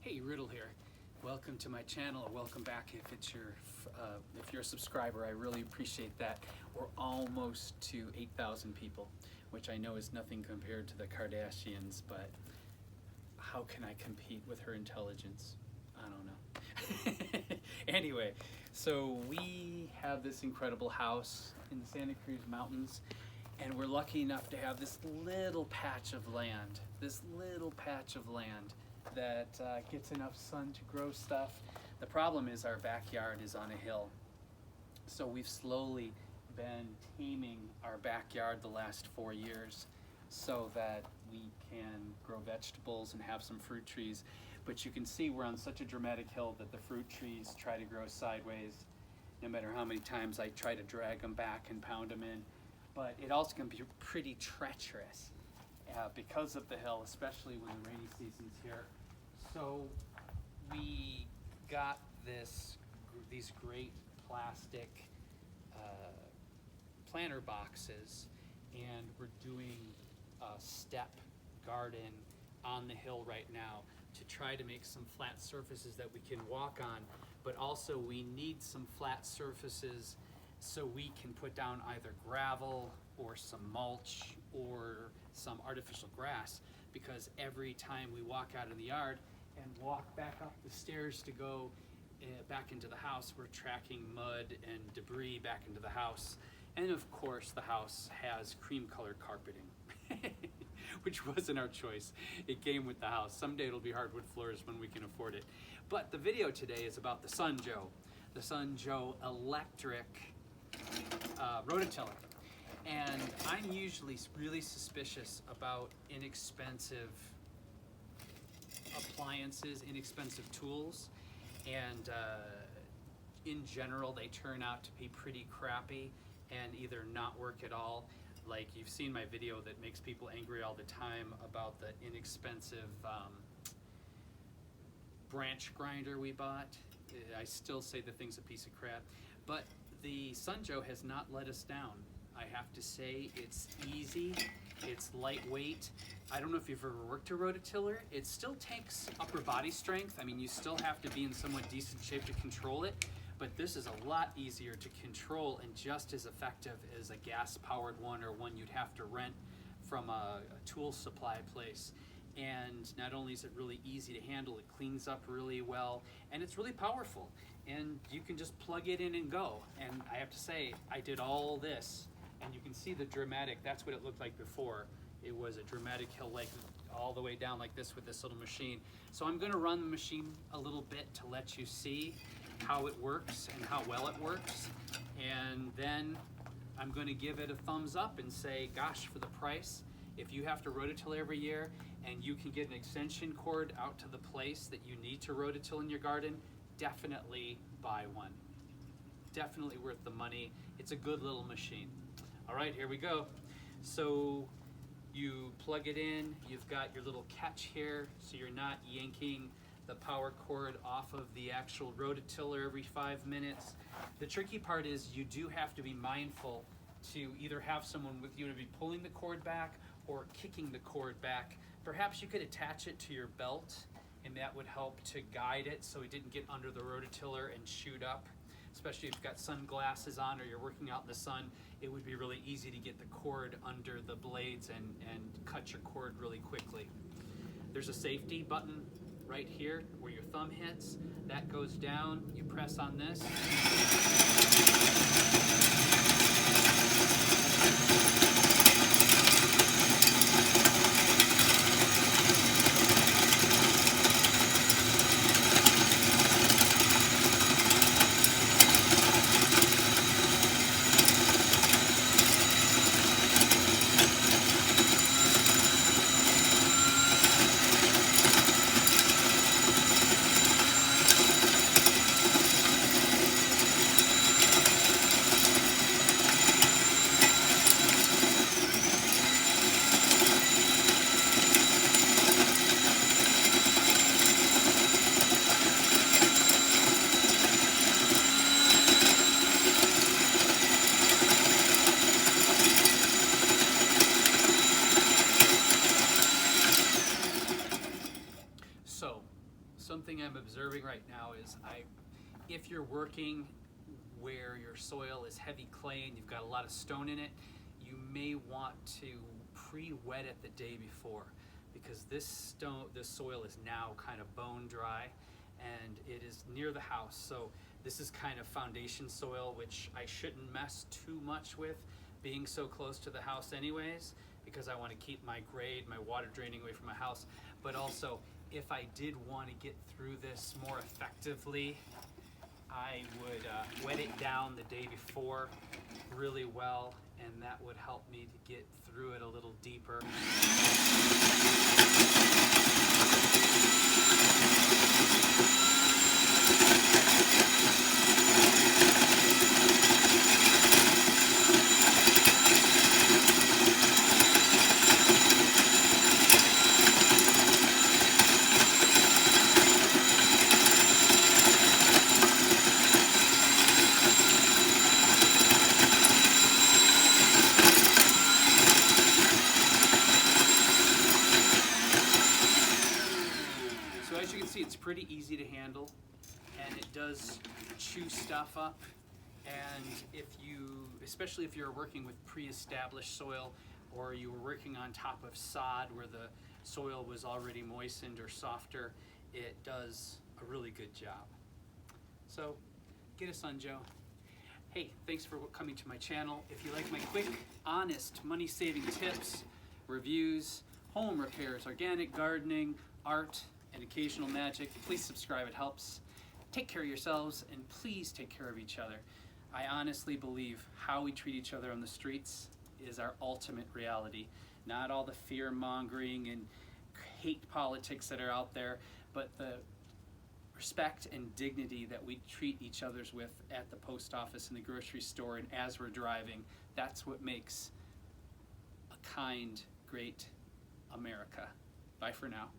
Hey, Riddle here. Welcome to my channel, or welcome back if you're a subscriber. I really appreciate that. We're almost to 8,000 people, which I know is nothing compared to the Kardashians, but how can I compete with her intelligence? I don't know. Anyway, so we have this incredible house in the Santa Cruz Mountains, and we're lucky enough to have this little patch of land, that gets enough sun to grow stuff. The problem is our backyard is on a hill. So we've slowly been taming our backyard the last 4 years so that we can grow vegetables and have some fruit trees. But you can see we're on such a dramatic hill that the fruit trees try to grow sideways no matter how many times I try to drag them back and pound them in. But it also can be pretty treacherous because of the hill, especially when the rainy season's here. So we got these great plastic planter boxes, and we're doing a step garden on the hill right now to try to make some flat surfaces that we can walk on, but also we need some flat surfaces so we can put down either gravel or some mulch or some artificial grass, because every time we walk out in the yard and walk back up the stairs to go back into the house, we're tracking mud and debris back into the house. And of course the house has cream colored carpeting, which wasn't our choice. It came with the house. Someday it'll be hardwood floors when we can afford it. But the video today is about the Sun Joe. The Sun Joe electric rototiller. And I'm usually really suspicious about inexpensive appliances, inexpensive tools, and in general they turn out to be pretty crappy and either not work at all. Like, you've seen my video that makes people angry all the time about the inexpensive branch grinder we bought. I still say the thing's a piece of crap, but the Sun Joe has not let us down. I have to say, it's easy, it's lightweight. I don't know if you've ever worked a rototiller. It still takes upper body strength. I mean, you still have to be in somewhat decent shape to control it, but this is a lot easier to control and just as effective as a gas-powered one or one you'd have to rent from a tool supply place. And not only is it really easy to handle, it cleans up really well, and it's really powerful. And you can just plug it in and go. And I have to say, I did all this, and you can see the dramatic, that's what it looked like before. It was a dramatic hill, like all the way down like this with this little machine. So I'm gonna run the machine a little bit to let you see how it works and how well it works. And then I'm gonna give it a thumbs up and say, gosh, for the price, if you have to rototill every year and you can get an extension cord out to the place that you need to rototill in your garden, definitely buy one. Definitely worth the money. It's a good little machine. All right, here we go. So you plug it in, you've got your little catch here, so you're not yanking the power cord off of the actual rototiller every 5 minutes. The tricky part is you do have to be mindful to either have someone with you to be pulling the cord back or kicking the cord back. Perhaps you could attach it to your belt, and that would help to guide it so it didn't get under the rototiller and shoot up. Especially if you've got sunglasses on or you're working out in the sun, it would be really easy to get the cord under the blades and cut your cord really quickly. There's a safety button right here where your thumb hits. That goes down, you press on this. something I'm observing right now is if you're working where your soil is heavy clay and you've got a lot of stone in it, you may want to pre-wet it the day before, because this soil is now kind of bone dry and it is near the house. So this is kind of foundation soil, which I shouldn't mess too much with, being so close to the house anyways, because I want to keep my grade, my water draining away from my house. But also, if I did want to get through this more effectively, I would wet it down the day before really well, and that would help me to get through it a little deeper. As you can see, it's pretty easy to handle, and it does chew stuff up. And especially if you're working with pre-established soil, or you were working on top of sod where the soil was already moistened or softer, it does a really good job. So get a Sun-Joe. Hey, thanks for coming to my channel. If you like my quick, honest, money-saving tips, reviews, home repairs, organic gardening, art, and occasional magic, please subscribe, it helps. Take care of yourselves, and please take care of each other. I honestly believe how we treat each other on the streets is our ultimate reality. Not all the fear-mongering and hate politics that are out there, but the respect and dignity that we treat each other's with at the post office and the grocery store and as we're driving. That's what makes a kind, great America. Bye for now.